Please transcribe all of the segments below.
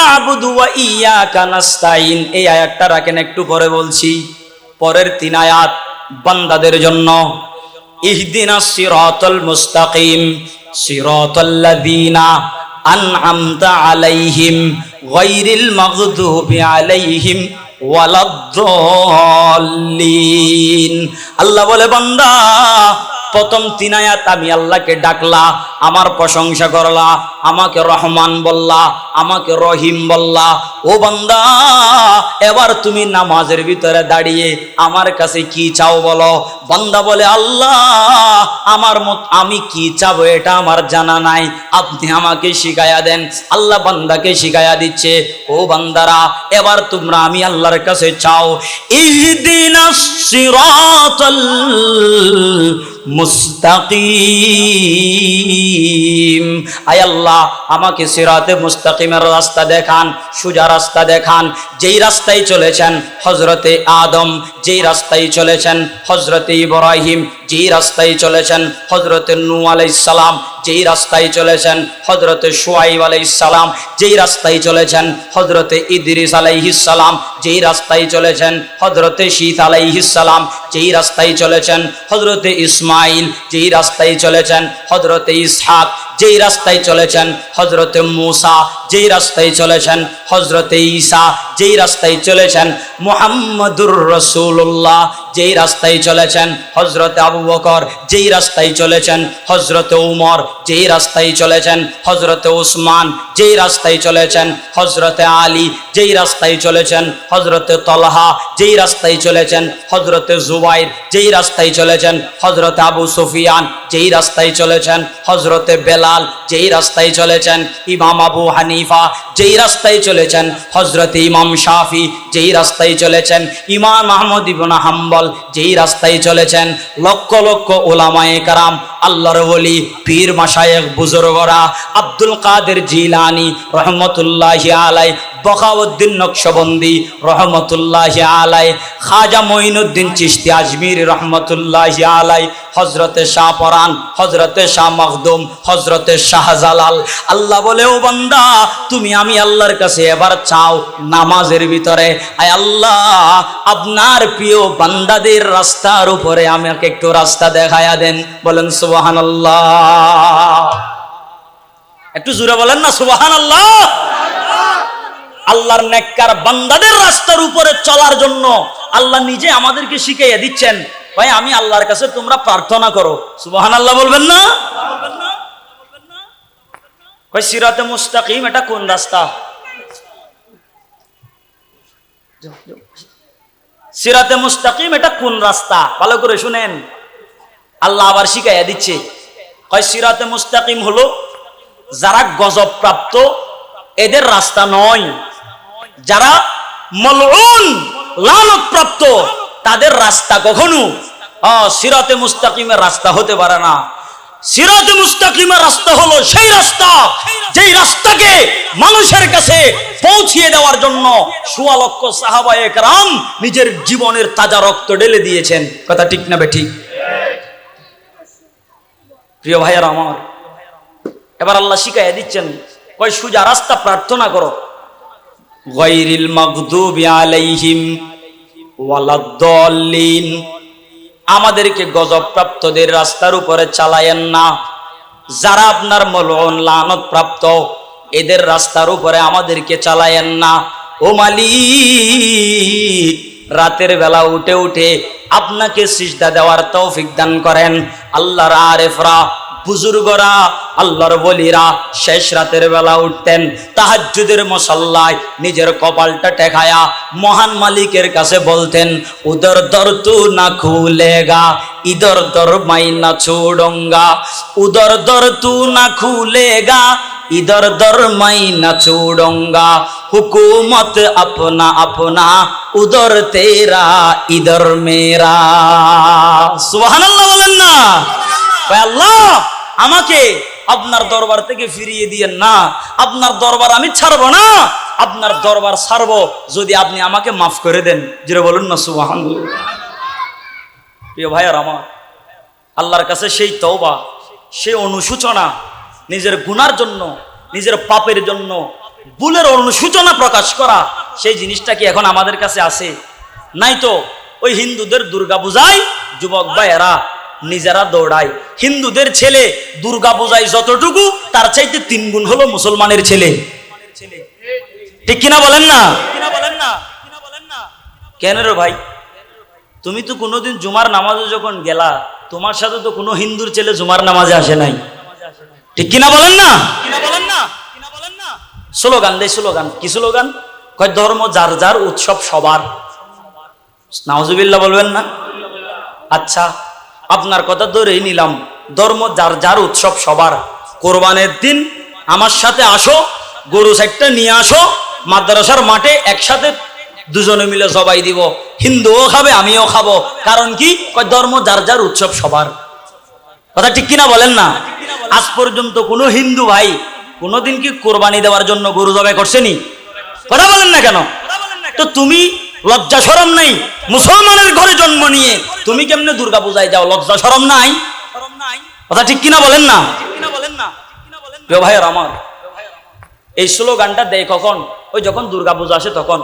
না'বুদু ওয়া ইয়্যাকা নাস্তাঈন। এই আয়াতটা রাখেন, একটু পরে বলছি। পরের 3 আয়াত বান্দাদের জন্য। ইহদিনাস সিরাতাল মুস্তাকিম সিরাতাল্লাযীনা আন'আমতা আলাইহিম গায়রিল মাগদুবি আলাইহিম ওয়ালাদ-দাল্লিন। আল্লাহ বলে, বান্দা প্রথম 3 আয়াত আমি আল্লাহকে ডাকলা, আমার প্রশংসা করলা, আমাকে রহমান বললা, আমাকে রহিম বললা। ও বান্দা, এবার তুমি নামাজের ভিতরে দাঁড়িয়ে আমার কাছে কি চাও বলো। বান্দা বলে, আল্লাহ আমি কি চাবো এটা আমার জানা নাই, আপনি আমাকে শিখায়া দেন। আল্লাহ বান্দাকে শিখায়া দিচ্ছে, ও বান্দারা এবার তোমরা আমি আল্লাহর কাছে চাও, ইহদিনাস সিরাতাল মুস্তাকিম। আয় আল্লাহ আমাকে সিরাতে মুস্তাকিমের রাস্তা দেখান, সোজা রাস্তা দেখান। যেই রাস্তায় চলেছেন হযরতে আদম, যেই রাস্তায় চলেছেন হযরতে ইব্রাহিম, যেই রাস্তায় চলেছেন হযরতে নূহ আলাইহিস সালাম, যেই রাস্তায় চলেছেন হযরতে শুআইব আলাইহিস সালাম, যেই রাস্তায় চলেছেন হযরতে ইদ্রিস আলাইহিস সালাম, যেই রাস্তায় চলেছেন হযরতে শীত আলাইহিস সালাম, যেই রাস্তায় চলেছেন হযরতে ইসমাইল, যেই রাস্তায় চলেছেন হযরতে ইসহাক, যেই রাস্তায় চলেছেন হযরতে মূসা, যেই রাস্তায় চলেছেন হযরতে ঈসা, যেই রাস্তায় চলেছেন মুহাম্মাদুর রাসূলুল্লাহ, যেই রাস্তায় চলেছেন হযরতে আবু বকর, যেই রাস্তায় চলেছেন হযরতে উমর, যেই রাস্তায় চলেছেন হযরতে উসমান, যেই রাস্তায় চলেছেন হযরতে আলী, যেই রাস্তায় চলেছেন হযরতে তলহা, যেই রাস্তায় চলেছেন হযরতে জুবাইর, যেই রাস্তায় চলেছেন হযরতে আবু সুফিয়ান, যেই রাস্তায় চলেছেন হযরতে বেলাল, যেই রাস্তায় চলেছেন ইমাম আবু হানিফা, যেই রাস্তায় চলেছেন হযরতে ইমাম শাফি, যেই রাস্তায় চলেছেন ইমাম আহমদ ইবনে হাম্বল, যেই রাস্তায় চলেছেন লক্ষ লক্ষ উলামায়ে কেরাম, আল্লাহর ওলি, পীর মাশায়েখ বুজুর্গরা, আব্দুল কাদের জিলানী রহমতুল্লাহি আলাইহি, বখাউদ্দিন নকশবন্দি রহমতুল্লাহি আলাইহি, খাজা মঈনুদ্দিন চিশতি আজমিরি রহমতুল্লাহি আলাইহি, হযরতে শাহ পরান, হযরতে শাহ মখদুম, হযরতে শাহজালাল। আল্লাহ বলে, ও বান্দা তুমি আমি আল্লাহর কাছে এবার চাও নামাজের ভিতরে, আয় আল্লাহ আপনার প্রিয় বান্দাদের রাস্তার উপরে আমাকে একটু রাস্তা দেখায়া দেন। বলেন সুবহানাল্লাহ। একটু জোরে বলেন না সুবহানাল্লাহ। আল্লাহর নেককার বান্দাদের রাস্তার উপরে চলার জন্য আল্লাহ নিজে আমাদেরকে শিখাইয়া দিচ্ছেন, ভাই আমি আল্লাহর কাছে তোমরা প্রার্থনা করো। সুবহানাল্লাহ বলবেন না? কই সিরাতে মুস্তাকিম এটা কোন রাস্তা? সিরাতে মুস্তাকিম এটা কোন রাস্তা? ভালো করে শুনেন, আল্লাহ আবার শিখাইয়া দিচ্ছে। কয় সিরাতে মুস্তাকিম হলো যারা গজব প্রাপ্ত এদের রাস্তা নয়, যারা মালউন লানত প্রাপ্ত তাদের রাস্তা কখনো সিরাতে মুস্তাকিমের রাস্তা হতে পারে না। সিরাতে মুস্তাকিমের রাস্তা হলো সেই রাস্তা যেই রাস্তাকে মানুষের কাছে পৌঁছিয়ে দেওয়ার জন্য সোয়া লক্ষ সাহাবায়ে কেরাম নিজের জীবনের তাজা রক্ত ঢেলে দিয়েছেন। কথা ঠিক না বেঠিক? প্রিয় ভাইয়েরা আমার, এবার আল্লাহ শিখাইয়া দিচ্ছেন, কয় সোজা রাস্তা প্রার্থনা করো, গায়রিল মাগদুবি আলাইহিম ওয়ালাদ-দাল্লিন। আমাদেরকে গজব প্রাপ্তদের রাস্তার উপরে চালায়েন না, যারা আপনার মালউন লানত প্রাপ্ত এদের রাস্তার উপরে আমাদেরকে চালায়েন না। ও মালিক, রাতের বেলা উঠে উঠে আপনাকে সিজদা দেওয়ার তৌফিক দান করেন। আল্লাহর আরেফরা, বুজুর্গরা, আল্লাহর ওলিরা শেষ রাতের বেলা উঠতেন, তাহাজ্জুদের মুসাল্লায় নিজের কপালটা টেকায়া মহান মালিকের কাছে বলতেন, উদর দর তু না খুলেগা ইদর দর মাই না ছোড়ঙ্গা, উদর দর তু না খুলেগা ইদর দর মাই না ছোড়ঙ্গা, হুকুমত আপনা আপনা উদর তেরা ইদর মেরা। সুবহানাল্লাহ বলেন না? আল্লাহ আমাকে আপনার দরবার থেকে ফিরিয়ে দিয়েন না, আপনার দরবার আমি ছাড়বো না, আপনার দরবার ছাড়বো যদি আপনি আমাকে মাফ করে দেন। যেটা বলুন না সুবহানাল্লাহ। প্রিয় ভাইয়ার আমার, আল্লাহর কাছে সেই তওবা, সেই অনুশোচনা, নিজের গুনার জন্য, নিজের পাপের জন্য ভুলের অনুশোচনা প্রকাশ করা, সেই জিনিসটা কি এখন আমাদের কাছে আছে? নাই তো। ওই হিন্দুদের দুর্গা পূজায় যুবক ভাইয়েরা নিজেরা দৌড়ায়। হিন্দুদের ছেলে দুর্গা পূজায় যতটুকু, তার চাইতে 3 গুণ হলো মুসলমানের ছেলে। ঠিক কিনা বলেন না? কেন রে ভাই? তুমি তো কোনোদিন জুমার নামাজে যখন গেলা, তোমার সাথে তো কোনো হিন্দুর ছেলে জুমার নামাজে আসে নাই। ঠিক কিনা বলেন না? স্লোগান দেয়, স্লোগান কি স্লোগান? কয় ধর্ম যার যার, উৎসব সবার। নাউজুবিল্লাহ বলবেন না? আচ্ছা, আপনার কথা ধরেই নিলাম, ধর্ম যার যার, উৎসব সবার। কোরবানের দিন আমার সাথে আসো, গরু 4টা নিয়ে আসো, মাদ্রাসার মাঠে একসাথে দুজনে মিলে জবাই দিব। হিন্দুও খাবে, আমিও খাবো। কারণ কি? কয় ধর্ম যার যার, উৎসব সবার। কথা ঠিক কিনা বলেন না? আজ পর্যন্ত কোনো হিন্দু ভাই কোনোদিন কি কোরবানি দেওয়ার জন্য গরু জবাই করছেনি? কথা বলেন না কেন? তো তুমি লজ্জা শরম নাই? মুসলমানের ঘরে জন্ম নিয়ে তুমি কেমনে দুর্গা পূজায় যাও? লজ্জা শরম নাই? কথা ঠিক কিনা বলেন না? প্রিয় ভাইয়ের আমার, এই স্লোগানটা দেয় কখন? ওই যখন দুর্গা পূজা আসে তখন।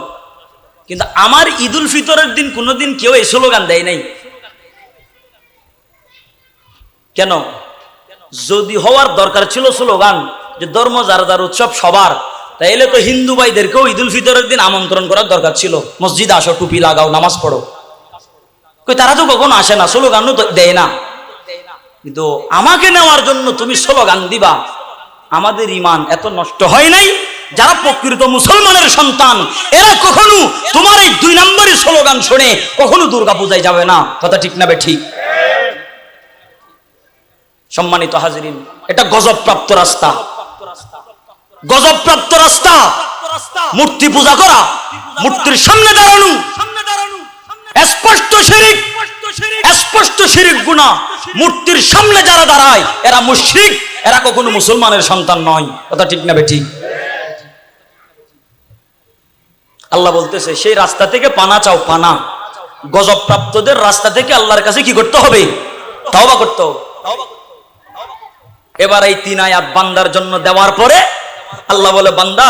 কিন্তু আমার ঈদুল ফিতরের দিন কোনোদিন কেউ এই স্লোগান দেয় নাই। কেন? যদি হওয়ার দরকার ছিল স্লোগান যে ধর্ম যার যার, উৎসব সবার, তাইলে তো হিন্দু ভাইদেরকেও ঈদুল ফিতরের দিন আমন্ত্রণ করার দরকার ছিল। মসজিদে আসো, টুপি লাগাও, নামাজ পড়ো। কই তারা তো কখনো আসে না, স্লোগানও তো দেয় না। কিন্তু আমাকে নেওয়ার জন্য তুমি স্লোগান দিবা? আমাদের ঈমান এত নষ্ট হয় নাই? যারা প্রকৃত মুসলমানের সন্তান, এরা কখনো তোমার এই 2 নম্বরের স্লোগান শুনে কখনো দুর্গা পূজায় যাবে না। কথা ঠিক না বে ঠিক? সম্মানিত হাজিরিন, এটা গজবপ্রাপ্ত রাস্তা, গজবপ্রাপ্ত রাস্তা। মূর্তি পূজা করা, মূর্তির সামনে দাঁড়ানো, স্পষ্ট শিরক, স্পষ্ট শিরক গুনাহ। মূর্তির সামনে যারা দাঁড়ায় এরা মুশরিক, এরা কখনো মুসলমানের সন্তান নয়। কথা ঠিক না বে ঠিক? আল্লাহ বলতেছে সেই রাস্তা থেকে পানা চাও, পানা। গজবপ্রাপ্তদের রাস্তা থেকে আল্লাহর কাছে কি করতে হবে? তওবা করতে হবে। এবার এই 3 আয়াত বান্দার জন্য দেওয়ার পরে আল্লাহ বলে, বান্দা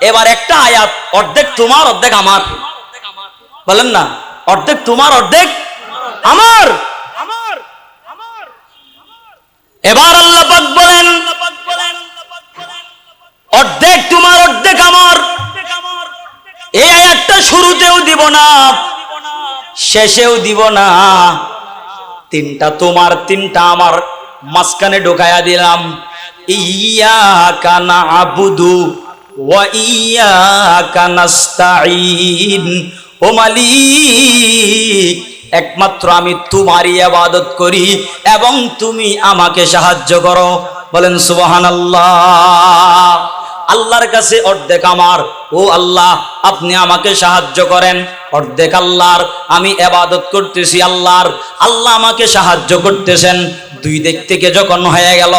এবার একটা আয়াত, অর্ধেক তোমার অর্ধেক আমার। বলেন না, অর্ধেক তোমার অর্ধেক আমার। এবার আল্লাহ পাক বলেন, অর্ধেক তোমার অর্ধেক আমার। এই আয়াতটা শুরুতেও দিব না, শেষেও দিব না। 3টা তোমার, 3টা আমার, মাঝখানে ঢোকায়া দিলাম। ইয়াকা না'বুদু ওয়া ইয়াকা নাস্তাঈন। ও মালিক, একমাত্র আমি তোমারই ইবাদত করি এবং তুমি আমাকে সাহায্য করো। বলেন সুবহানাল্লাহ। আল্লাহর কাছে অর্ধেক আমার, ও আল্লাহ আপনি আমাকে সাহায্য করেন। অর্ধেক আল্লাহর, আমি ইবাদত করতেছি আল্লাহর, আল্লাহ আমাকে সাহায্য করতেছেন। 2 দিক থেকে যখন হয়ে গেল,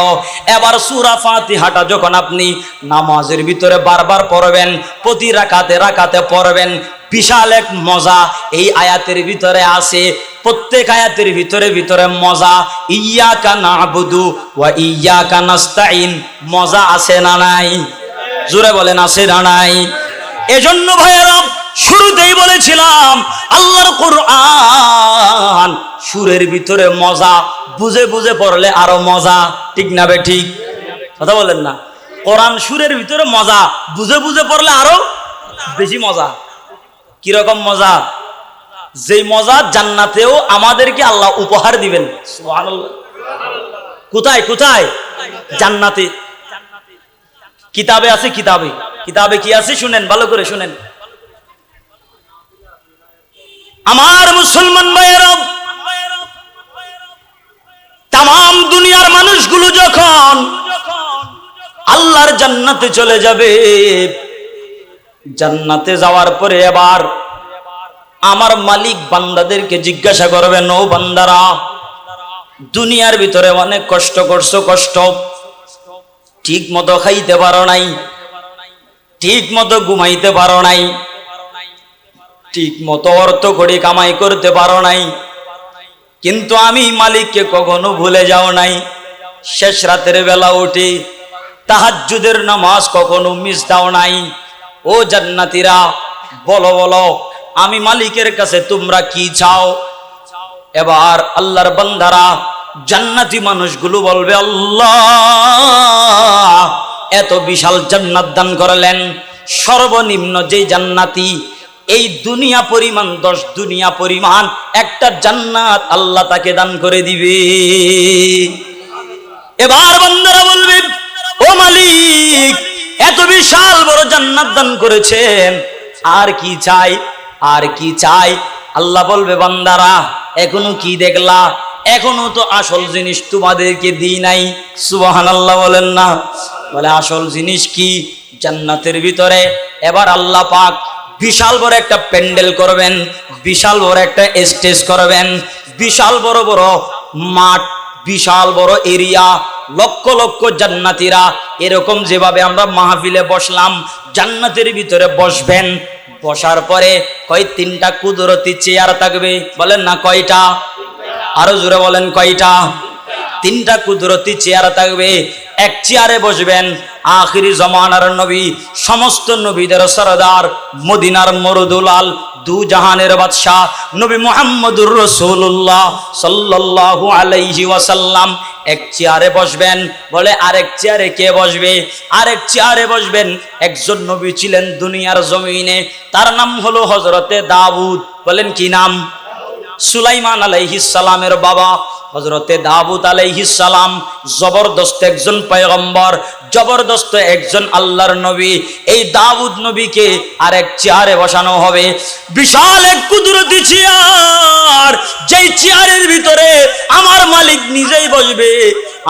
এবার সূরা ফাতিহাটা যখন আপনি নামাজের ভিতরে বারবার পড়বেন, প্রতি রাকাতে রাকাতে পড়বেন, বিশাল এক মজা এই আয়াতের ভিতরে আছে। প্রত্যেক আয়াতের ভিতরে ভিতরে মজা। ইয়াকা না'বুদু ওয়া ইয়াকা নাস্তাঈন, মজা আছে না নাই? জোরে বলেন, আছে না নাই? এজন্য ভাইয়েরা শুরুতেই বলেছিলাম, আল্লাহর কোরআন সুরের ভিতরে মজা, বুঝে বুঝে পড়লে আরো মজা। ঠিক না বে ঠিক? কথা বলেন না? কোরআন সুরের ভিতরে মজা, বুঝে বুঝে পড়লে আরো বেশি মজা। কিরকম মজা? যেই মজা জান্নাতেও আমাদেরকে আল্লাহ উপহার দিবেন। সুবহানাল্লাহ। কোথায় কোথায়? জান্নাতে। কিতাবে আছে, কিতাবে, কিতাবে কি আছে শুনেন, ভালো করে শুনেন আমার মুসলমান ভাইয়েরা। তাম দুনিয়ার মানুষগুলো যখন আল্লাহর জান্নাতে চলে যাবে, জান্নাতে যাওয়ার পরে এবার আমার মালিক বান্দাদেরকে জিজ্ঞাসা করবেন, ও বান্দারা, দুনিয়ার ভিতরে অনেক কষ্ট করছো, কষ্ট, ঠিক মতো খাইতে পারো নাই, ঠিক মতো ঘুমাইতে পারো নাই, ঠিক মতো অর্থ করি কামাই করতে পারো নাই, কিন্তু আমি মালিককে কখনো ভুলে যাও নাই। শেষ রাতের বেলা উঠে তাহাজ্জুদের নামাজ কখনো মিস দাও নাই। ও জান্নাতীরা বলো বলো আমি মালিকের কাছে তোমরা কি চাও? এবার আল্লাহর বান্দারা জান্নাতি মানুষগুলো বলবে, আল্লাহ এত বিশাল জান্নাত দান করলেন, সর্বনিম্ন যে জান্নাতি এই দুনিয়া পরিমাণ 10 দুনিয়া পরিমাণ একটা জান্নাত আল্লাহ তাকে দান করে দিবে। এবার বান্দারা বলবে, ও মালিক এত বিশাল বড় জান্নাত দান করেছেন, আর কি চাই, আর কি চাই? আল্লাহ বলবে, বান্দারা এখনো কি দেখলা? এখনো তো আসল জিনিস তোমাদেরকে দিই নাই। সুবহানাল্লাহ বলেন না? বলে আসল জিনিস কি? জান্নাতের ভিতরে এবার আল্লাহ পাক বিশাল বড় একটা প্যান্ডেল করবেন, বিশাল বড় একটা স্টেজ করবেন, বিশাল বড় বড় মাঠ, বিশাল বড় এরিয়া, লক্ষ লক্ষ জান্নাতীরা এরকম যেভাবে আমরা মাহফিলে বসলাম জান্নাতের ভিতরে বসবেন। বসার পরে কয় 3টা কুদরতি চেয়ার থাকবে। বলেন না কয়টা? আরো জোরে বলেন কয়টা? 3টা কুদরতি চেয়ার থাকবে। এক চেয়ারে বসবেন আখিরি জমানার নবী, সমস্ত নবীদের সরদার, মদিনার মরুদুলাল, দু জাহানের বাদশাহ নবী মুহাম্মদুর রাসূলুল্লাহ সাল্লাল্লাহু আলাইহি ওয়াসাল্লাম এক চেয়ারে বসবেন। বলে আরেক চেয়ারে কে বসবে? আরেক চেয়ারে বসবেন একজন নবী ছিলেন দুনিয়ার জমিনে, তার নাম হলো হযরতে দাউদ। বলেন কি নাম? সুলাইমান আলাইহিস সালামের বাবা হযরতে দাউদ আলাইহিস সালাম জবরদস্ত একজন পয়গম্বর, জবরদস্ত একজন আল্লাহর নবী। এই দাউদ নবীকে আরেক চেয়ারে বসানো হবে, বিশাল এক কুদরতি চেয়ার, যেই চেয়ারের ভিতরে আমার মালিক নিজেই বসবে,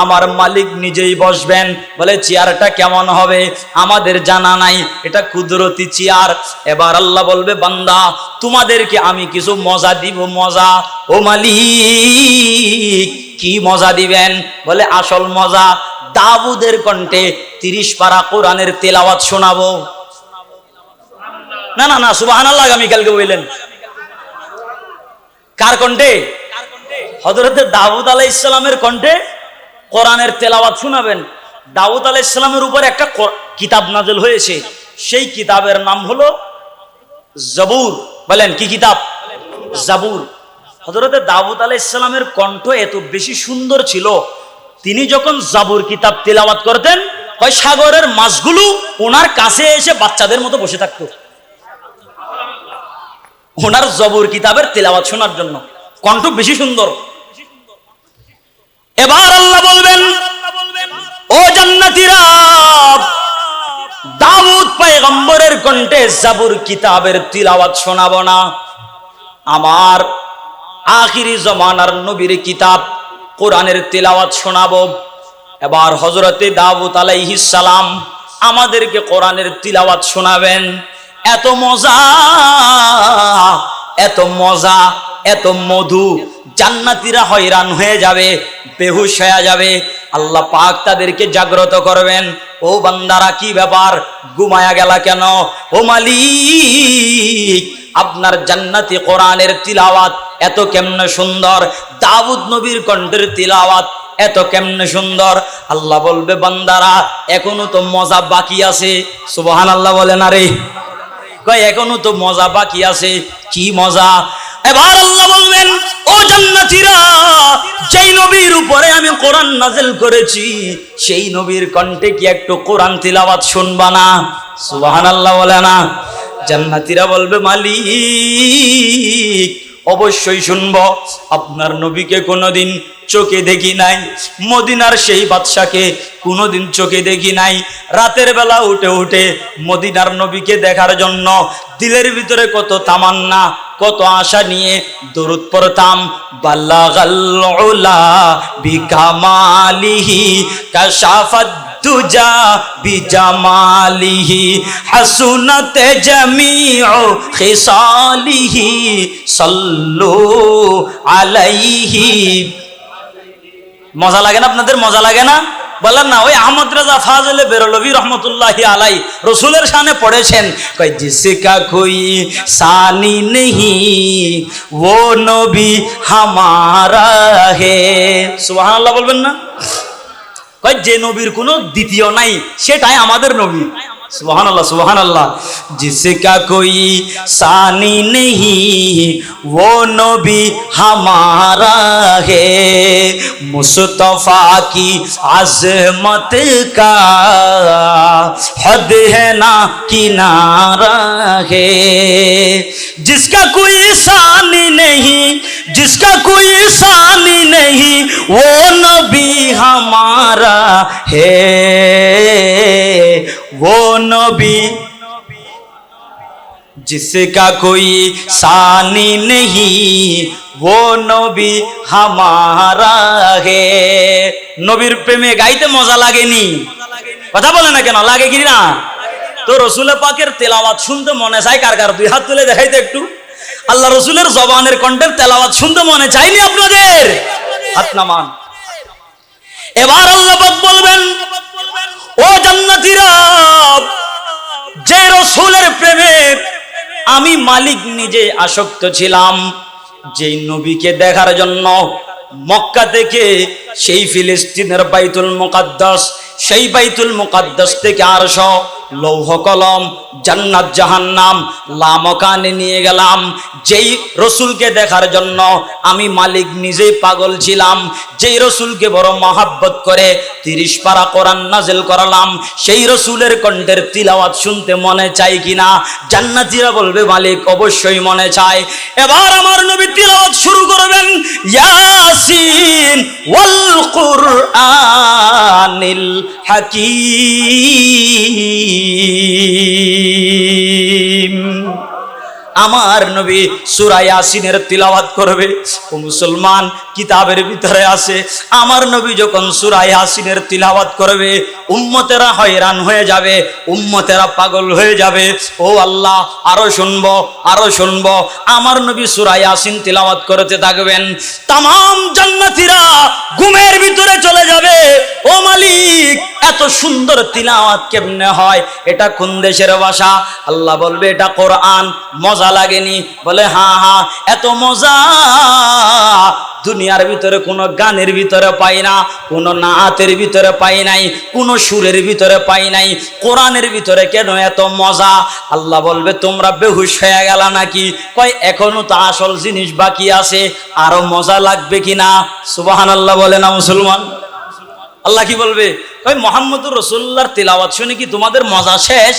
আমার মালিক নিজেই বসবেন। বলে চেয়ারটা কেমন হবে? আমাদের জানা নাই, এটা কুদরতি চেয়ার। এবার আল্লাহ বলবে, বান্দা তোমাদেরকে আমি কিছু মজা দিব, মজা। ও মালিক কি মজা দিবেন? বলে আসল মজা দাউদের কণ্ঠে 30 পারা কোরআনের তেলাওয়াত শোনাবো। না না না, সুবহানাল্লাহ আগামীকালকে বললেন। কার কণ্ঠে? হযরতে দাউদ আলাইহিস সালামের কণ্ঠে কোরআনের তেলাওয়াত শোনাবেন। দাউদ আলাইহিস সালামের উপর একটা কিতাব নাযিল হয়েছে, সেই কিতাবের নাম হলো জাবুর। বলেন কি কিতাব? জাবুর। হযরতে দাউদ আলাইহিস সালামের কণ্ঠ এত বেশি সুন্দর ছিল, তিনি যখন জাবুর কিতাব তেলাওয়াত করতেন ওই সাগরের মাছগুলো ওনার কাছে এসে বাচ্চাদের মতো বসে থাকতো ওনার জাবুর কিতাবের তেলাওয়াত শোনার জন্য। কণ্ঠ বেশি সুন্দর। এবার আল্লাহ বলবেন, ও জান্নাতীরা দাউদ পয়গম্বরের কণ্ঠে জাবুর কিতাবের তিলাওয়াত শোনাবো না, আমার আখিরি জমানার নবীর কিতাব কোরআনের তিলাওয়াত শোনাবো। এবার হযরতে দাউদ আলাইহিস সালাম আমাদেরকে কোরআনের তিলাওয়াত শোনাবেন। এত মজা, এত মজা, এত মধু, জান্নাতীরা হয়রান হয়ে যাবে, বেহুশ হয়ে যাবে। আল্লাহ পাক তাদেরকে জাগ্রত করবেন। ও বান্দারা কি ব্যাপার, ঘুমায়া গেলা কেন? ও মালিক আপনার জান্নাতি কোরআনের তিলাওয়াত এত কেমনে সুন্দর, দাউদ নবীর কণ্ঠের তিলাওয়াত এত কেমনে সুন্দর। আল্লাহ বলবে, বান্দারা এখনো তো মজা বাকি আছে। সুবহানাল্লাহ বলে না রে? কয় এখনো তো মজা বাকি আছে। কি মজা? এবার আল্লাহ বলবেন, ও জান্নাতীরা যেই নবীর উপরে আমি কোরআন নাযিল করেছি সেই নবীর কণ্ঠে কি একটু কোরআন তিলাওয়াত শুনবা না? সুবহানাল্লাহ বলে না? জান্নাতীরা বলবে, মালিক অবশ্যই শুনবো। আপনার নবীকে কোনোদিন চোখে দেখি নাই, মদিনার সেই বাদশাকে কোনোদিন চোখে দেখি নাই। রাতের বেলা উঠে উঠে মদিনার নবীকে দেখার জন্য দিলের ভিতরে কত তামান্না, কত আশা নিয়ে দরুদ পড়তাম। বাল্লাগাল উলা বিকামালিহি কাশাফাত তুজা বিজামালিহি হাসুনাত জামিউ খিসালিহি সাল্লু আলাইহি। মজা লাগে না আপনাদের? মজা লাগে না? বলেন না? ওই আহমদ রাজা ফাজলে বেরলভী রহমতুল্লাহি আলাই রসুলের শানে পড়েছেন, কয় জিসকা কোই সানি নেহি वो নবী হামারা হে। সুবহানাল্লাহ বলবেন না? কয় যে নবীর কোনো দ্বিতীয় নাই সেটাই আমাদের নবী। सुभान अल्लाह सुभान अल्लाह। जिसका कोई सानी नहीं वो नबी हमारा है, मुस्तफा की अजमत का हद है ना किनारा है। जिसका कोई सानी नहीं, जिसका कोई सानी नहीं वो नबी हमारा है, वो नबी जिसका कोई सानी नहीं वो नबी हमारा है। নবীর প্রেমে গাইতে মজা লাগেনি? কথা বলে না কেন, লাগে কি না? তো রসুল পাকের তেলাওয়াত শুনতে মনে চায় কার কার? দুই হাত তুলে দেখাইতে একটু। আল্লাহ রসুলের জবানের কণ্ঠের তেলাওয়াত শুনতে মনে চাইনি আপনাদের? হাত নামান। এবার আল্লাহ পাক বলবেন, ও জান্নাতীরা, যে রসুলের প্রেমে আমি মালিক নিজে আসক্ত ছিলাম, যেই নবীকে দেখার জন্য মক্কা থেকে সেই ফিলিস্তিনের বাইতুল মুকাদ্দাস, সেই বাইতুল মুকাদ্দাস থেকে আরশ, লৌহ কলম, জান্নাত জাহান্নাম, লামকানে নিয়ে গেলাম। যেই রসুলকে দেখার জন্য আমি মালিক নিজেই পাগল ছিলাম, যেই রসুলকে বড় মহাব্বত করে 30 পারা কোরআন নাজিল করালাম, সেই রসুলের কণ্ঠের তিলাওয়াত শুনতে মনে চাই কিনা? জান্নাতীরা বলবে মালিক অবশ্যই মনে চায়। এবার আমার নবী তিলাওয়াত শুরু করবেন, ইয়াসিন ওয়াল কুরআনিল হাকীম। আমার নবী সূরা ইয়াসিনের তিলাওয়াত করবে। ও মুসলমান, কিতাবের ভিতরে আছে আমার নবী যখন সূরা ইয়াসিনের তিলাওয়াত করবে উম্মতেরা হয়রান হয়ে যাবে, উম্মতেরা পাগল হয়ে যাবে। ও আল্লাহ, আরো শুনবো আরো শুনবো। আমার নবী সূরা ইয়াসিন তিলাওয়াত করতে থাকবেন, তামাম জান্নাতীরা ঘুমের ভিতরে চলে যাবে। ও মালিক, এত সুন্দর তিলাওয়াত কেমনে হয়? এটা কোন দেশের ভাষা? আল্লাহ বলবে এটা কোরআন। মজা লাগেনি? বলে হ্যাঁ হ্যাঁ, এত মজা দুনিয়ার ভিতরে কোনো গানের ভিতরে পাই না, কোনো নাতের ভিতরে পাই নাই, কোনো সুরের ভিতরে পাই নাই। কোরআনের ভিতরে কেন এত মজা? আল্লাহ বলবে তোমরা বেহুশ হয়ে গেল নাকি? কয় এখনো তো আসল জিনিস বাকি আছে, আরো মজা লাগবে কিনা? সুবহানাল্লাহ বলে না মুসলমান? আল্লাহ কি বলবে? কয় মুহাম্মদুর রাসূলুল্লাহর তিলাওয়াত শুনে কি তোমাদের মজা শেষ?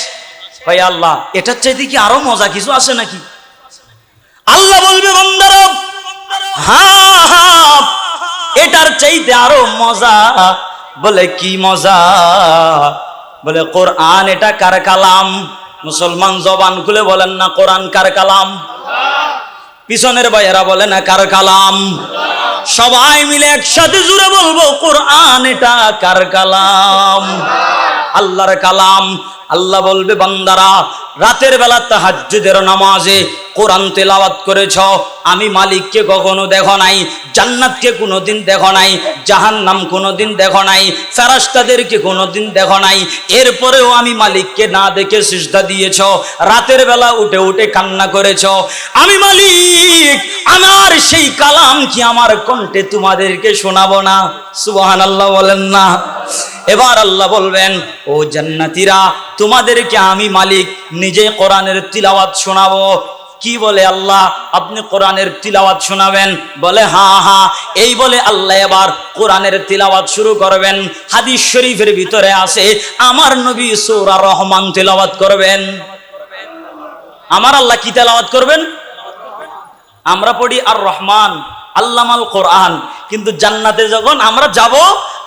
কয় আল্লাহ, এটার চাইতে কি আরো মজা কিছু আছে নাকি? আল্লাহ বলবে বান্দারা, হ্যাঁ হ্যাঁ, এটার চাইতে আরো মজা। বলে কি মজা? বলে কোরআন এটা কার কালাম? মুসলমান জবান খুলে বলেন না কোরআন কার কালাম? পিছনের ভাইয়েরা বলে না কার কালাম? সবাই মিলে একসাথে জুড়ে বলবো কোরআন এটা কার কালাম? আল্লাহর কালাম। আল্লাহ বলবে বান্দারা, রাতের বেলা তাহাজ্জুদের নামাজে কোরআন তেলাওয়াত করেছ, আমি মালিককে কখনো দেখো নাই, জান্নাতকে কোনোদিন দেখো নাই, জাহান্নাম কোনোদিন দেখো নাই, ফেরেশতাদেরকে কোনোদিন দেখো নাই, এরপরেও আমি মালিককে না দেখে সিজদা দিয়েছ, রাতের বেলা উঠে উঠে কান্না করেছ। আমি মালিক, আমার সেই কালাম কি আমার কণ্ঠে তোমাদেরকে শোনাবো না? সুবহানাল্লাহ বলেন না? এবার আল্লাহ বলবেন, ও জান্নাতীরা, তোমাদেরকে আমি মালিক নিজে কোরআনের তিলাওয়াত শোনাবো। কি বলে আল্লাহ, আপনি কোরআনের তিলাওয়াত শোনাবেন? বলে হ্যাঁ হ্যাঁ। এই বলে আল্লাহ এবার কোরআনের তিলাওয়াত শুরু করবেন। হাদিস শরীফের ভিতরে আছে আমার নবী সূরা রহমান তিলাওয়াত করবেন। আমার আল্লাহ কি তিলাওয়াত করবেন? আমরা পড়ি আর রহমান আল্লামাল কোরআন, কিন্তু জান্নাতে যখন আমরা যাব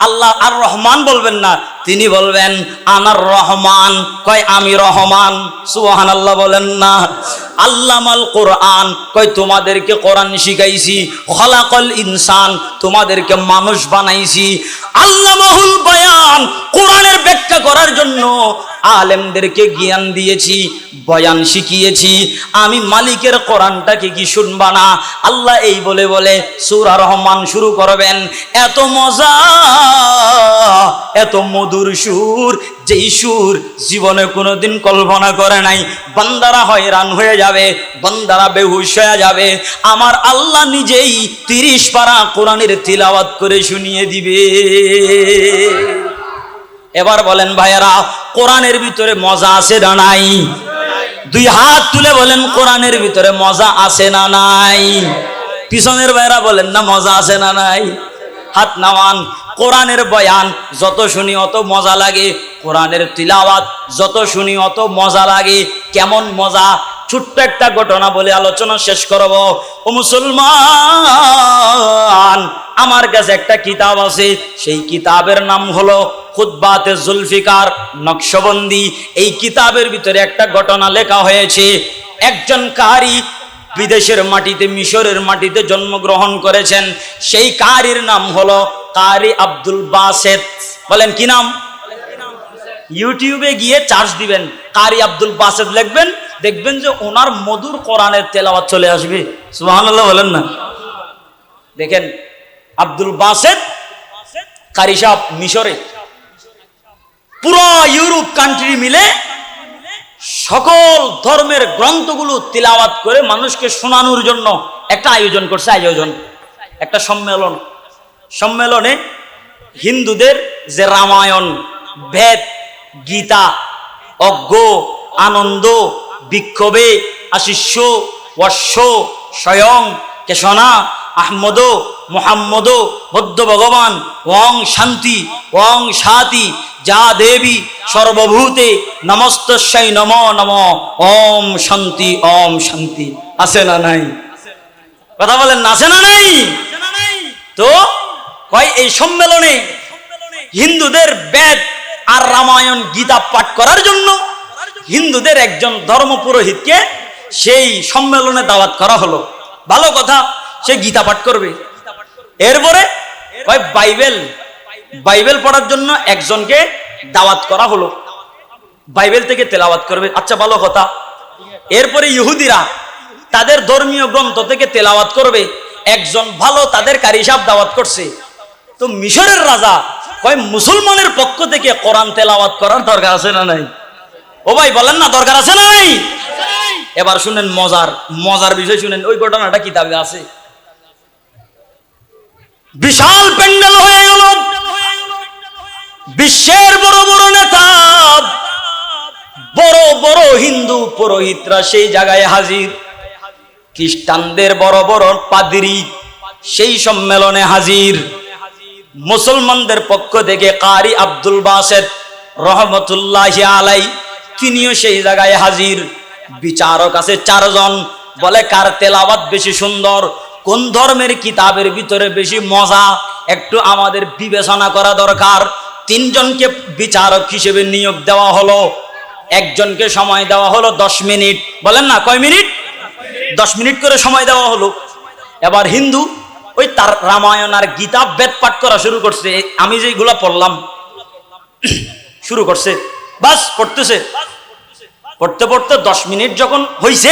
আল্লাহ আর রহমান বলবেন না, তিনি বলবেন আনার রহমান। কয় আমি রহমান। সুবহানাল্লাহ বলেন না? আল্লামাল কোরআন, কয় তোমাদেরকে কোরআন শিখাইছি। খলাকল ইনসান, তোমাদেরকে মানুষ বানাইছি। আল্লামাহুল বয়ান, কোরআনের ব্যাখ্যা করার জন্য আলেমদেরকে জ্ঞান দিয়েছি, বয়ান শিখিয়েছি। আমি মালিকের কোরআনটাকে কি শুনবা না? আল্লাহ এই বলে বলে সূরা রহমান শুরু করবেন। এত মজা, এত মধু মধুর সুর, যেই সুর জীবনে কোনোদিন কল্পনা করে নাই। বান্দারা হয়রান হয়ে যাবে, বান্দারা বেহুশ হয়ে যাবে। আমার আল্লাহ নিজেই 30 পারা কোরআনের তিলাওয়াত করে শুনিয়ে দিবে। এবার বলেন ভাইয়েরা, কোরআনের ভিতরে মজা আছে না নাই? দুই হাত তুলে বলেন, কোরআনের ভিতরে মজা আছে না নাই? পিছনের ভাইয়েরা বলেন না, মজা আছে না নাই? হাত নামান। কোরআনের বয়ান যত শুনি অত মজা লাগে, কোরআনের তিলাওয়াত যত শুনি অত মজা লাগে। কেমন মজা? ছোট্ট একটা ঘটনা বলে আলোচনা শেষ করব। ও মুসলমান, আমার কাছে একটা কিতাব আছে, সেই কিতাবের নাম হলো খুতবাতে জুলফিকার নকশবন্দি। এই কিতাবের ভিতরে একটা ঘটনা লেখা হয়েছে। একজন কারি বিদেশের মাটিতে, মিশরের মাটিতে জন্মগ্রহণ করেছেন। সেই কারির নাম হলো কারি আব্দুল বাসেত। বলেন কি নাম? ইউটিউবে গিয়ে চার্জ দিবেন, কারি আব্দুল বাসেত লিখবেন, দেখবেন যে ওনার মধুর কোরআনের তেলাওয়াত চলে আসবে। সুবহানাল্লাহ বলেন না? দেখেন, আব্দুল বাসেত কারি সাহেব মিশরে পুরো ইউরোপ কান্ট্রি মিলে সকল ধর্মের গ্রন্থগুলো তিলাওয়াত করে মানুষকে শোনানোর জন্য একটা আয়োজন করছে। একটা সম্মেলনে হিন্দুদের যে রামায়ণ, বেদ, গীতা, অজ্ঞ, আনন্দ, বিক্ষোভে, আশিষ্য, বর্ষ, স্বয়ং, কেশনা, আহমদ, মোহাম্মদ, বৌদ্ধ ভগবান, ওং শান্তি, ওং শাতি, যা দেবী সর্বভূতে নমস্তস্যৈ নমো নমঃ, ওম শান্তি, ওম শান্তি। আছে না নাই? কথা বলেন না, আছে না নাই? তো কয় এই সম্মেলনে হিন্দুদের বেদ আর রামায়ণ, গীতা পাঠ করার জন্য হিন্দুদের একজন ধর্ম পুরোহিতকে সেই সম্মেলনে দাওয়াত করা হলো। ভালো কথা, সে গীতা পাঠ করবে। এরপরে কয় বাইবেল পড়ার জন্য একজনকে দাওয়াত করা হলো, বাইবেল থেকে তেলাওয়াত করবে। আচ্ছা, ভালো কথা। এরপরে ইহুদিরা তাদের ধর্মীয় গ্রন্থ থেকে তেলাওয়াত করবে। একজন ভালো তাদের কারি সাহেব দাওয়াত করছে। তো মিশরের রাজা কয়, মুসলমানের পক্ষ থেকে কোরআন তেলাওয়াত করার দরকার আছে না নাই? ও ভাই বলেন না, দরকার আছে না নাই? এবার শুনেন মজার বিষয় শুনেন। ওই ঘটনাটা কিতাবে আছে। বিশাল প্যান্ডেল হয়ে গেল, বিশ্বের বড় বড় নেতা, বড় বড় হিন্দু পুরোহিতরা সেই জায়গায় হাজির। খ্রিস্টানদের বড় বড় পাদ্রী সেই সম্মেলনে হাজির। মুসলমানদের পক্ষ থেকে কারি আব্দুল বাসেত রহমতুল্লাহি আলাই, তিনিও সেই জায়গায় হাজির। বিচারক আছে 4 জন। বলে, কার তেলাওয়াত বেশি সুন্দর, কোন ধর্মের কিতাবের ভিতরে বেশি মজা, একটু আমাদের বিবেচনা করা দরকার। 3 জনকে বিচারক হিসেবে নিয়োগ দেওয়া হলো। একজনকে সময় দেওয়া হলো 10 মিনিট। বলেন না, কয় মিনিট? 10 মিনিট করে সময় দেওয়া হলো। এবার হিন্দু ওই তার রামায়ণ আর গীতা বেদ পাঠ করা শুরু করছে। আমি যেগুলা পড়লাম শুরু করছে, বাস পড়তেছে। পড়তে পড়তে 10 মিনিট যখন হইছে,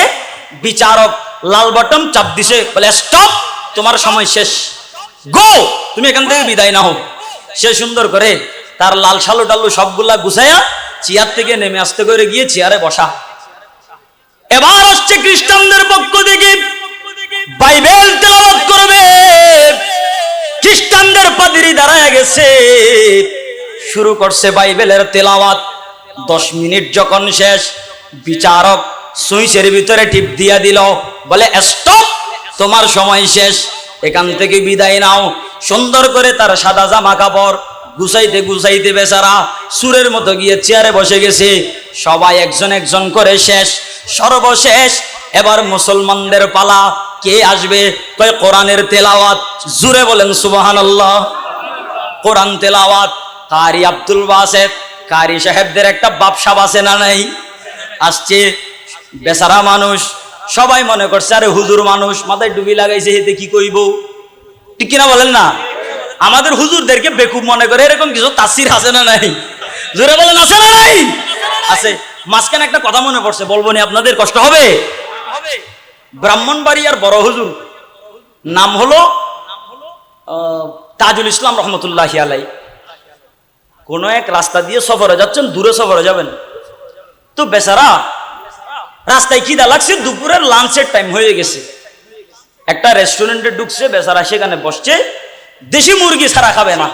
বিচারক লাল বাটন চাপ দিছে, বলে, স্টপ, তোমার সময় শেষ, গো, তুমি এখান থেকে বিদায় না হোক। সে সুন্দর করে তার লাল শালু টালু সবগুলা গুছাইয়া চেয়ার থেকে নেমে আসতে করে গিয়ে চেয়ারে বসা। এবার আসছে খ্রিস্টানদের পক্ষ থেকে, বাইবেল তেলাওয়াত করবে। খ্রিস্টানদের পাদ্রী দাঁড়ায় গেছে, শুরু করছে বাইবেলের তেলাওয়াত। 10 মিনিট যখন শেষ, বিচারক সুইচের ভিতরে টিপ দিয়া দিল, বলে, স্টপ, তোমার সময় শেষ, এখান থেকে বিদায় নাও। সুন্দর করে তার সাদা জামা কাপড় গুছাইতে বেচারা সুরের মতো গিয়ে চেয়ারে বসে গেছে। সবাই একজন একজন করে শেষ। সর্বশেষ এবার মুসলমানদের পালা। কে আসবে? কয়, কোরআনের তেলাওয়াত। জুরে বলেন সুবহানাল্লাহ। কোরআন তেলাওয়াত। কারি আব্দুল বাসেত, কারি সাহেবদের একটা বাপসাব আছে না নাই? আসছে বেচারা মানুষ, সবাই মনে করছে আরে হুজুর মানুষ, মাথায় ডুবি লাগাইছে, এতে কি কইব? ঠিক কিনা বলেন না? আমাদের হুজুরদেরকে বেকুব মনে করে, এরকম কিছু তাসির আছে না নাই? জোরে বলেন, আছে না নাই? আছে। মাঝখানে একটা কথা মনে পড়ছে, বলবো নি, আপনাদের কষ্ট হবে। ব্রাহ্মণবাড়িয়ার বড় হুজুর নাম হলো তাজুল ইসলাম রহমতুল্লাহি আলাই। কোনো এক রাস্তা দিয়ে সফরে যাচ্ছেন, দূরে সফরে যাবেন, তো বেচারা রাস্তায় খিদা লাগছে, দুপুরের লাঞ্চের টাইম হয়ে গেছে, একটা রেস্টুরেন্টে ঢুকছে, বেচারা সেখানে বসছে, দেশি মুরগি ছাড়া খাবে না,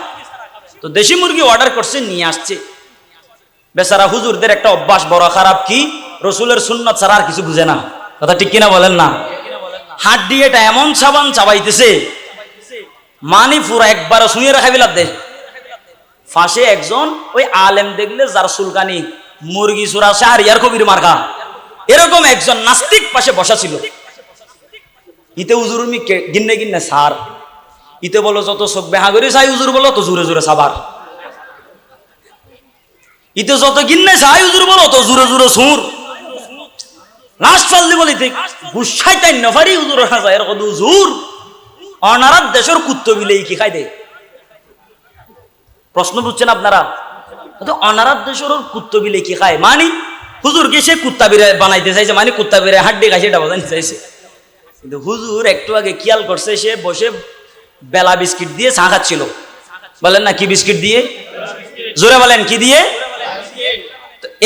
তো দেশি মুরগি অর্ডার করছে, নিয়ে আসছে। বেচারা হুজুরদের একটা অভ্যাস বড় খারাপ, কি রসুলের সুন্নাত ছাড়া আর কিছু বুঝে না, কথা ঠিক কিনা বলেন না? হাত দিয়ে এটা এমন সাবান চাবাইতেছে, মানি পুরো একবার শুয়ে রাখা বিলাত দে। ফাঁসে একজন ওই আলেম দেখলে যার সুলকানি মুরগি চুরা শাহরিয়ার কবির মার্কা, এরকম একজন নাস্তিক পাশে বসা ছিল। ইতে হুজুর গিন্নে গিন্নে সার, ইতে বলো যত চোখ বেহা করে চাই, হুজুর বলো তো জোরে জোরে সাবার, ইতে যত গিন্নে চাই, হুজুর বলো তো জোরে জোরে সুর। লাস্ট ফালদি বলিতে গুসাই তাই নফারি হুজুর হাসা এরকম হুজুর অনারাত দেশের কুত্তো বিলে কি খাই দেয়? প্রশ্ন বুঝছেন আপনারা? অনারাত দেশের কুত্তো বিলে কি খায়, মানে হুজুরকে সে কুত্তা বিরে বানাইতে চাইছে, মানে কুত্তা বিরে হাড্ডি খাইছে এটা বাজাইতে চাইছে। কিন্তু হুজুর একটু আগে খেয়াল করছে, সে বসে বেলা বিস্কিট দিয়ে চা খাচ্ছিল। বলেন না কি বিস্কিট দিয়ে? জোরে বলেন কি দিয়ে?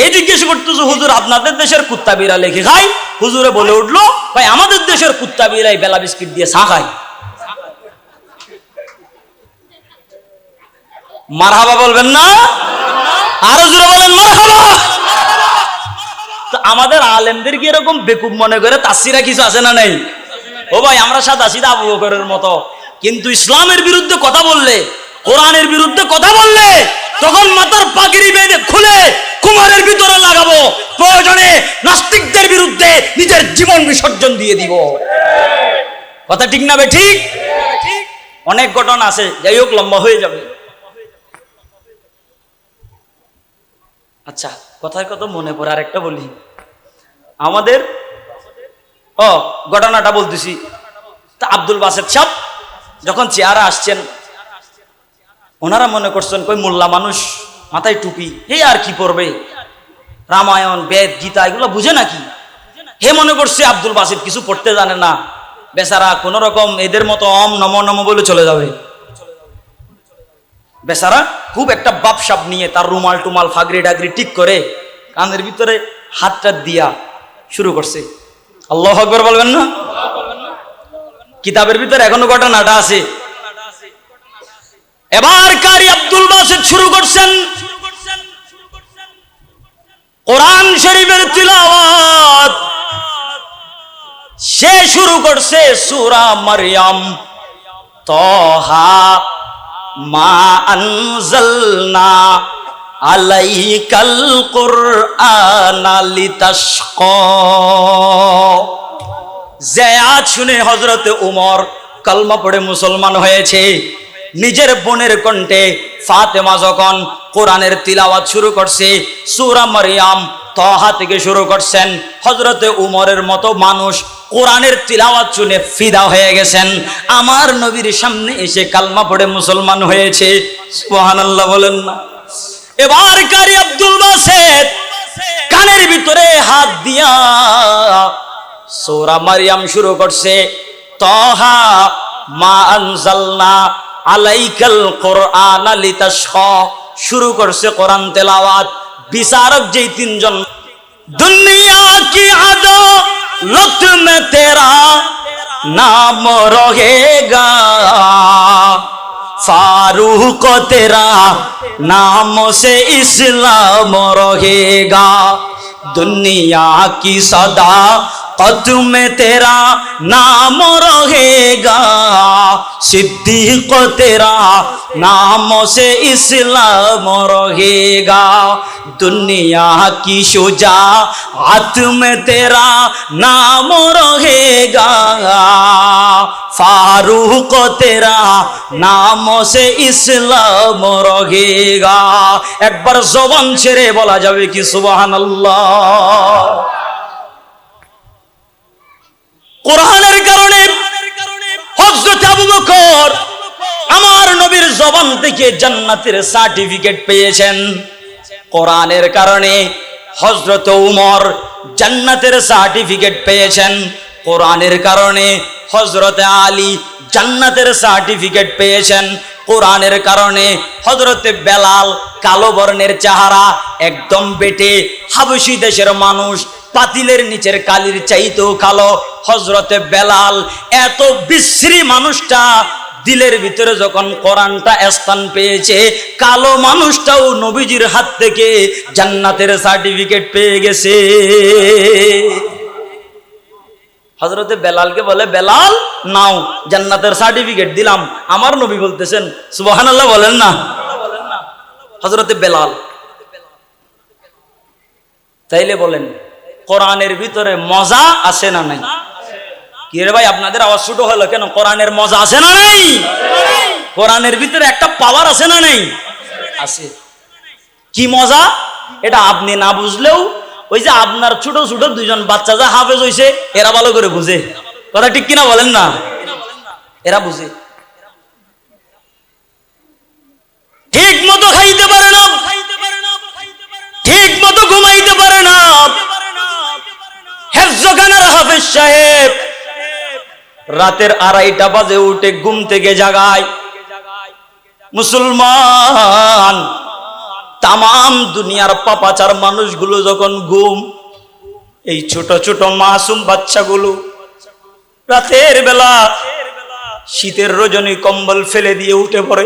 এই জিজ্ঞেস করতেছে হুজুর আপনাদের দেশের কুত্তা বিড়ালে কি খায়? হুজুরে বলে উঠলো, ভাই আমাদের দেশের কুত্তা বিড়াই বেলা বিস্কিট দিয়ে চা খায়। মারহাবা বলবেন না? আরো জোরে বলেন মারহাবা। তো আমাদের আলেমদের কি এরকম বেকুব মনে করে তাসিরা কিছু আছে না নাই? ও ভাই আমরা সাদা সিধা আবু বকরের মতো, কিন্তু ইসলামের বিরুদ্ধে কথা বললে, কোরআনের বিরুদ্ধে কথা বললে, তখন মাথার পাগড়ি বেঁধে খুলে কুমারের ভিতরে লাগাবো, প্রয়োজনে নাস্তিকদের বিরুদ্ধে নিজের জীবন বিসর্জন দিয়ে দিব। কথা ঠিক না বে ঠিক? অনেক ঘটনা আছে, যাই হোক লম্বা হয়ে যাবে। আচ্ছা কথায় কত মনে পড়ে, আর একটা বলি, আমাদের ঘটনাটা বলতেছি। তা আব্দুল বাসেত সাহেব যখন চেয়ারে আসছেন, ওনারা মনে করছেন কই মোল্লা মানুষ, মাথায় টুপি, হে আর কি পড়বে, রামায়ণ বেদ গীতা এগুলো বুঝে নাকি? হে মনে করছে আব্দুল বাসিত কিছু পড়তে জানে না, বেচারা কোন রকম এদের মতো অম নম নম বলে চলে যাবে। বেচারা খুব একটা বাপসাপ নিয়ে তার রুমাল টুমাল ফাগরি ডাগরি ঠিক করে কানের ভিতরে হাতটা দিয়া শুরু করছে। আল্লাহু আকবার বলবেন না? কিতাবের ভিতরে এখনো ঘটনাটা আছে। এবার কারি আব্দুল বাসিত শুরু করছেন কোরআন শরীফের তিলাওয়াত। সে শুরু করছে সূরা মারইয়াম, তাহা মা আনজালনা আলাইকাল কুরআনা লিতাশকা। যে আয়াত শুনে হযরতে উমর কলমা পড়ে মুসলমান হয়েছে। নিজের বোনের কণ্ঠে ফাতেমা যখন কোরআনের তিলাওয়াত শুরু করছে, সূরা মারইয়াম তাহা থেকে শুরু করছেন, হযরতে উমরের মতো মানুষ কোরআনের তিলাওয়াত শুনে ফিদা হয়ে গেছেন। আমার নবীর সামনে এসে কালমা পড়ে মুসলমান হয়েছে। সুবহানাল্লাহ বলেন না? এবার কারি আব্দুল বাসিত কানের ভিতরে হাত দিয়া সূরা মারইয়াম শুরু করছে, তাহা মা আনজালনা আলাইকাল কুরআনা লিতাশকা। শুরু করছে কোরআন তেলাওয়াত। বিচারক যেই তিনজন, দুনিয়া কি আদালত মে তেরা নাম রহেগা, ফারুক তেরা नाम से इस्लाम रहेगा, दुनिया की सदाकत में तेरा नाम रहेगा, सिद्दीक तेरा नाम से इस्लाम रहेगा, दुनिया की शुजाअत में तेरा नाम रहेगा, फारूक तेरा नाम से इस्लाम रहेगा। एक बार ज़बान छेड़े बोला जावे कि सुबहानाल्लाह। कुराনের কারণে হযরত আবু বকর আমার নবীর জবান থেকে জান্নাতের সার্টিফিকেট পেয়েছেন। কোরআনের কারণে হযরত উমর জান্নাতের সার্টিফিকেট পেয়েছেন। কোরআনের কারণে হযরত আলী জান্নাতের সার্টিফিকেট পেয়েছেন। কোরআনের কারণে হযরতে বেলাল কালো বর্ণের চেহারা, একদম বেটে, হাবশী দেশের মানুষ, পাতিলের নিচের কালির চাইতেও কালো হযরতে বেলাল। এত বিশ্রী মানুষটা দিলের ভিতরে যখন কোরআনটা স্থান পেয়েছে, কালো মানুষটাও নবীজির হাত থেকে জান্নাতের সার্টিফিকেট পেয়ে গেছে। হযরতে বেলালকে বলে, বেলাল নাও জান্নাতের সার্টিফিকেট দিলাম। আমার নবী বলতেছেন, সুবহানাল্লাহ বলেন না। হযরতে বেলাল, তাইলে বলেন কোরআনের ভিতরে মজা আছে না নাই? কি রে ভাই, আপনাদের আওয়াজ ছোট হলো কেন? কোরআনের মজা আছে না নাই? কোরআনের ভিতরে একটা পাওয়ার আছে না নাই? আছে। কি মজা এটা আপনি না বুঝলেও ওই যে আপনার ছোট ছোট দুইজন বাচ্চা যা হাফেজ হইছে এরা ভালো করে বুঝে। কথা ঠিক কিনা বলেন না? এরা বুঝে। ঠিক মতো খাইতে পারে না, ঠিক মতো ঘুমাইতে পারে না। হেফজখানার হাফেজ সাহেব রাতের 2:30 বাজে উঠে ঘুম থেকে জাগায়। মুসলমান তামাম দুনিয়ার পাপাচার মানুষগুলো যখন ঘুম, এই ছোট ছোট মাসুম বাচ্চাগুলো রাতের বেলা শীতের রজনী কম্বল ফেলে দিয়ে উঠে পড়ে।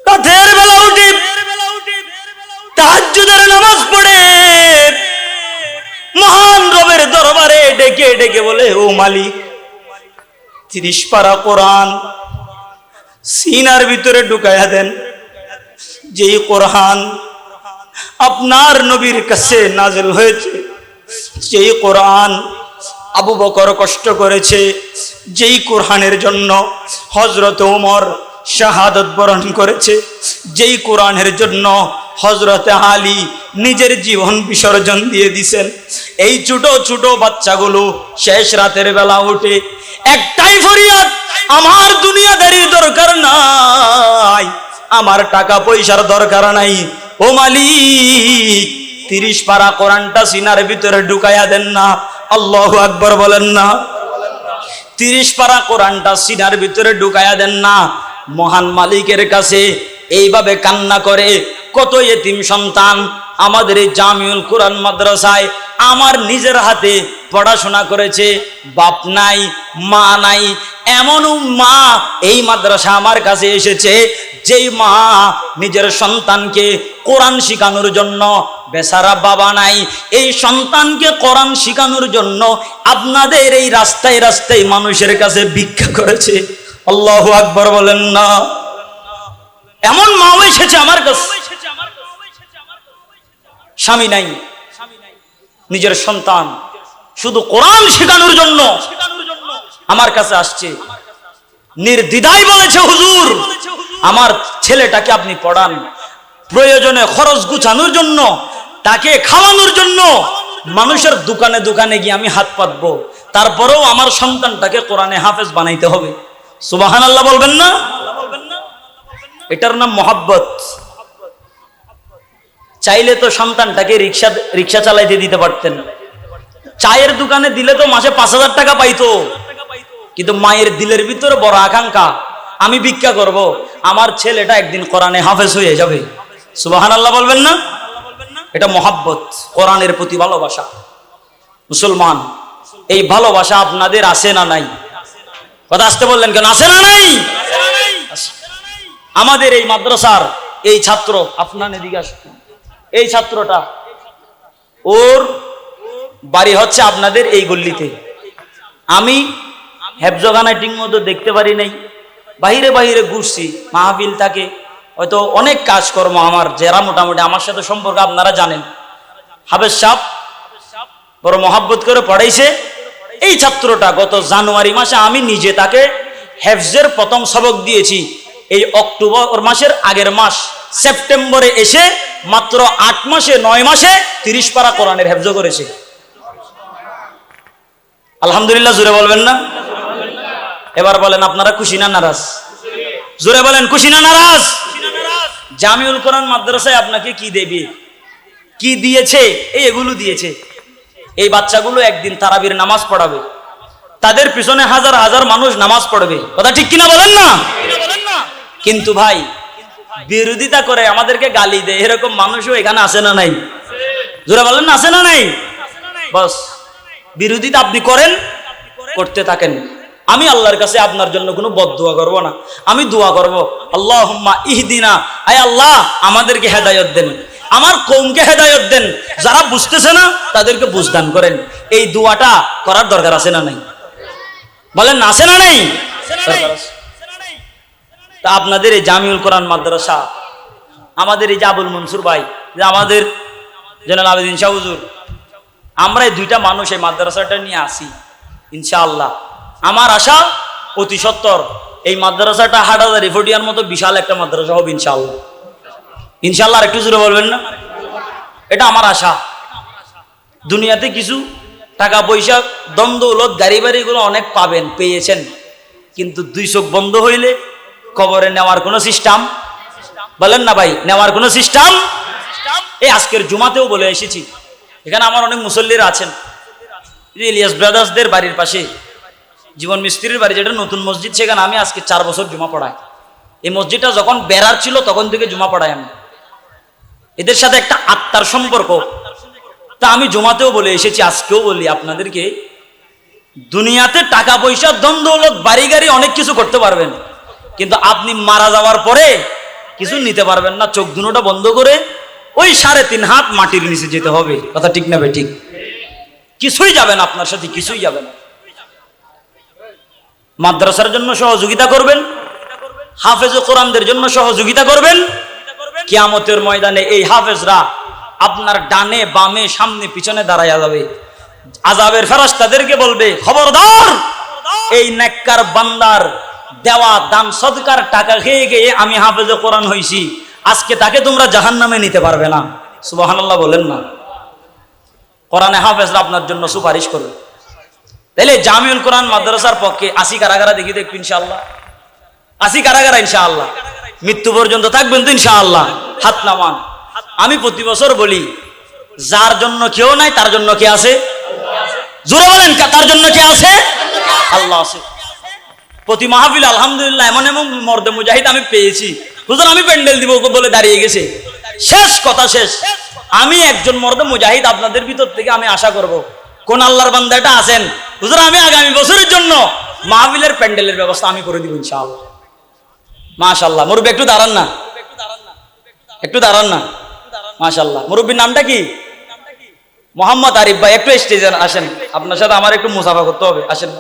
রাতের বেলা উঠে তাহাজ্জুদের নামাজ পড়ে মহান রবের দরবারে ডেকে ডেকে বলে, ও মালিক, 30 পারা কোরআন সিনার ভিতরে ঢুকায়া দেন। যেই কোরআন আপনার নবীর কাছে নাজিল হয়েছে, যেই কোরআন আবু বকর কষ্ট করেছে, যেই কোরআনের জন্য হযরত ওমর শাহাদাত বরণ করেছে, যেই কোরআনের জন্য হযরত আলী নিজের জীবন বিসর্জন দিয়ে দিয়েছেন, এই ছোট ছোট বাচ্চাগুলো শেষ রাতের বেলা উঠে একটাই ফরিয়াদ, আমার দুনিয়াদারির দরকার নাই, আমার টাকা পয়সার দরকার নাই, ও মালিক 30 পারা কোরআনটা সিনার ভিতরে ঢুকাইয়া দেন না। আল্লাহু আকবার বলেন না। 30 পারা কোরআনটা সিনার ভিতরে ঢুকাইয়া দেন না। মহান মালিকের কাছে এইভাবে কান্না করে কত এতিম সন্তান আমাদের এই জামিউল কোরআন মাদ্রাসায় আমার নিজের হাতে পড়াশোনা করেছে, বাপ নাই মা নাই, এমন মা এই মাদ্রাসা আমার কাছে এসেছে যেই মা নিজের সন্তানকে কোরআন শিখানোর জন্য, বেচারা বাবা নাই, এই সন্তানকে কোরআন শিখানোর জন্য আপনাদের এই রাস্তায় রাস্তায় মানুষের কাছে ভিক্ষা করেছে। আল্লাহু আকবার বলেন না। এমন মাও এসেছে আমার কাছে, স্বামী নাই, নিজের সন্তান শুধু কোরআন শেখানোর জন্য আমার কাছে আসছে, নির্দ্বিধায় বলেছে, হুজুর আমার ছেলেটাকে আপনি পড়ান, প্রয়োজনে খরচ গুছানোর জন্য, তাকে খাওয়ানোর জন্য মানুষের দোকানে দোকানে গিয়ে আমি হাত পাতবো, তারপরেও আমার সন্তানটাকে কোরআনে হাফেজ বানাইতে হবে। সুবহানাল্লাহ বলবেন না? এটার নাম মহব্বত। চাইলে তো সন্তানটাকে রিক্সা চালাইতে দিতে পারতেন, চায়ের দোকানে দিলে তো মাসে 5000 টাকা পাইতো, কিন্তু মায়ের দিলের ভিতরে বড় আকাঙ্ক্ষা, আমি ভিক্ষা করব, আমার ছেলেটা একদিন কোরআনে হাফেজ হয়ে যাবে। সুবহানাল্লাহ বলবেন না? এটা মহব্বত, কোরআনের প্রতি ভালোবাসা। মুসলমান, এই ভালোবাসা আপনাদের আছে না নাই? কথা আসতে বললেন কেন? আছে না নাই? আমাদের এই মাদ্রাসার এই ছাত্র, আপনার এদিকে আসুন, এই ছাত্রটা, ওর বাড়ি হচ্ছে আপনাদের এই গল্লিতে। আমি হেফজখানায় ঠিক মতো দেখতে পারি নাই, বাহিরে বাহিরে ঘুরছি, মাহফিল থাকে, হয়তো অনেক কাজকর্ম আমার, যারা মোটামুটি আমার সাথে সম্পর্ক আপনারা জানেন। হাফেজ সাহেব বড় মহাব্বত করে পড়াইছে। এই ছাত্রটা গত জানুয়ারি মাসে আমি নিজে তাকে হেফজের প্রথম সবক দিয়েছি। এই অক্টোবর মাসের আগের মাস সেপ্টেম্বরে এসে মাত্র 8 মাসে 9 মাসে 30 পারা কোরআনের হেফজ করেছে। আলহামদুলিল্লাহ জোরে বলবেন না? এবার বলেন আপনারা খুশি না নারাজ? জোরে বলেন খুশি না নারাজ? জামিউল কোরআন মাদ্রাসায় আপনাকে কি দেবে, কি দিয়েছে? এগুলো দিয়েছে। এই বাচ্চাগুলো একদিন তারাবির নামাজ পড়াবে, তাদের পিছনে হাজার হাজার মানুষ নামাজ পড়বে। কথা ঠিক কিনা বলেন না? কিন্তু ভাই বিরোধিতা করে আমাদেরকে গালি দেয়, এরকম মানুষও এখানে আছে না নাই? জোরে বলেন না, আছে না নাই? বাস বিরোধিতা আপনি করেন, করতে থাকেন। আমি আল্লাহর কাছে আপনার জন্য কোনো বদদুয়া করব না, আমি দোয়া করব, আল্লাহুম্মা ইহদিনা, আয় আল্লাহ আমাদেরকে হেদায়েত দেন, আমার কওমকে হেদায়েত দেন, যারা বুঝতেছে না তাদেরকে বুঝদান করেন। এই দোয়াটা করার দরকার আছে না নাই? বলেন না, আছে না নাই? তা আপনাদের এই জামিউল কোরআন মাদ্রাসা, আমাদের এই যে আবুল মনসুর ভাই, যে আমাদের জেনারেল আবেদিন শাহ হুজুর, আমরা এই দুইটা মানুষ এই মাদ্রাসাটা নিয়ে আসি ইনশাআল্লাহ। আমার আশা অতি সত্তর এই মাদ্রাসাটা হাটহাজারী ফটিয়ার মতো বিশাল একটা মাদ্রাসা হবে ইনশাআল্লাহ। ইনশাআল্লাহ আর একটু জোরে বলবেন না? এটা আমার আশা। দুনিয়াতে কিছু টাকা পয়সা দ্বন্দ্বলত গাড়ি বাড়িগুলো অনেক পাবেন, পেয়েছেন, কিন্তু দুই চোখ বন্ধ হইলে কবরে নেওয়ার কোনো সিস্টেম, বলেন না ভাই, নেওয়ার কোনো সিস্টেম। এই আজকের জুমাতেও বলে এসেছি, এখানে আমার অনেক মুসল্লিরা আছেন। ইলিয়াস ব্রাদার্সদের বাড়ির পাশে জীবন মিস্ত্রির বাড়ি, যেটা নতুন মসজিদ, সেখানে আমি আজকে 4 বছর জুমা পড়াই। এই মসজিদটা যখন বেড়ার ছিল তখন থেকে জুমা পড়াই আমি। এদের সাথে একটা আত্মার সম্পর্ক। তা আমি জুমাতেও বলে এসেছি, আজকেও বলি আপনাদেরকে, দুনিয়াতে টাকা পয়সা দ্বন্দ্বলত বাড়ি গাড়ি অনেক কিছু করতে পারবেন, কিন্তু আপনি মারা যাওয়ার পরে কিছু নিতে পারবেন না। চোখ দুটোটা বন্ধ করে ওই 3.5 হাত মাটির নিচে যেতে হবে। কথা ঠিক না ভাই? ঠিক। কিছুই যাবে না আপনার সাথে, কিছুই যাবে না। মাদ্রাসার জন্য সহযোগিতা করবেন, হাফেজ কোরআনদের জন্য সহযোগিতা করবেন। কিয়ামতের ময়দানে এই হাফেজরা আপনার ডানে বামে সামনে পিছনে দাঁড়ায়া যাবে। আযাবের ফেরেশতাদেরকে বলবে, খবরদার, এই নেককার বান্দার দেওয়া দান সদকার টাকা খেয়ে গিয়ে আমি হাফেজে কোরআন হইছি, আজকে তাকে তোমরা জাহান্নামে নিতে পারবে না। সুবহানাল্লাহ বলেন না? কোরআনে হাফেজরা আপনার জন্য সুপারিশ করবে। তাইলে জামিউল কোরআন মাদ্রাসার পক্ষে আসি কারাগারা দেখি দেখবো ইনশাআল্লাহ, আসি কারাগারা ইনশাআল্লাহ, মৃত্যু পর্যন্ত থাকবেন তো ইনশাআল্লাহ? হাত নামান। আমি প্রতি বছর বলি, যার জন্য কেউ নাই তার জন্য কে আছে? জোরে বলেন, তার জন্য কে আছে? আল্লাহ আছে। প্রতি মাহফিল আলহামদুলিল্লাহ এমন এমন মর্দে মুজাহিদ আমি পেয়েছি, হুজুর আমি প্যান্ডেল দিব বলে দাঁড়িয়ে গেছে। শেষ কথা শেষ। আমি একজন মর্দে মুজাহিদ আপনাদের ভিতর থেকে আমি আশা করব, কোন আল্লাহর বান্দাটা আছেন, হুজুর আমি আগামী বছরের জন্য মাহফিলের প্যান্ডেলের ব্যবস্থা আমি করে দিব ইনশাআল্লাহ। মাশাআল্লাহ। মুরব্বি একটু দাঁড়ান না, একটু দাঁড়ান না। মাশাআল্লাহ। মুরব্বির নামটা কি? মোহাম্মদ আরিফ ভাই, একটু স্টেজে আসেন, আপনার সাথে আমার একটু মুসাফা করতে হবে। আসেন,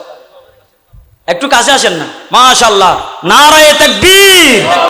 একটু কাছে আসেন না। মাশাআল্লাহ, নারায়ে তাকবীর।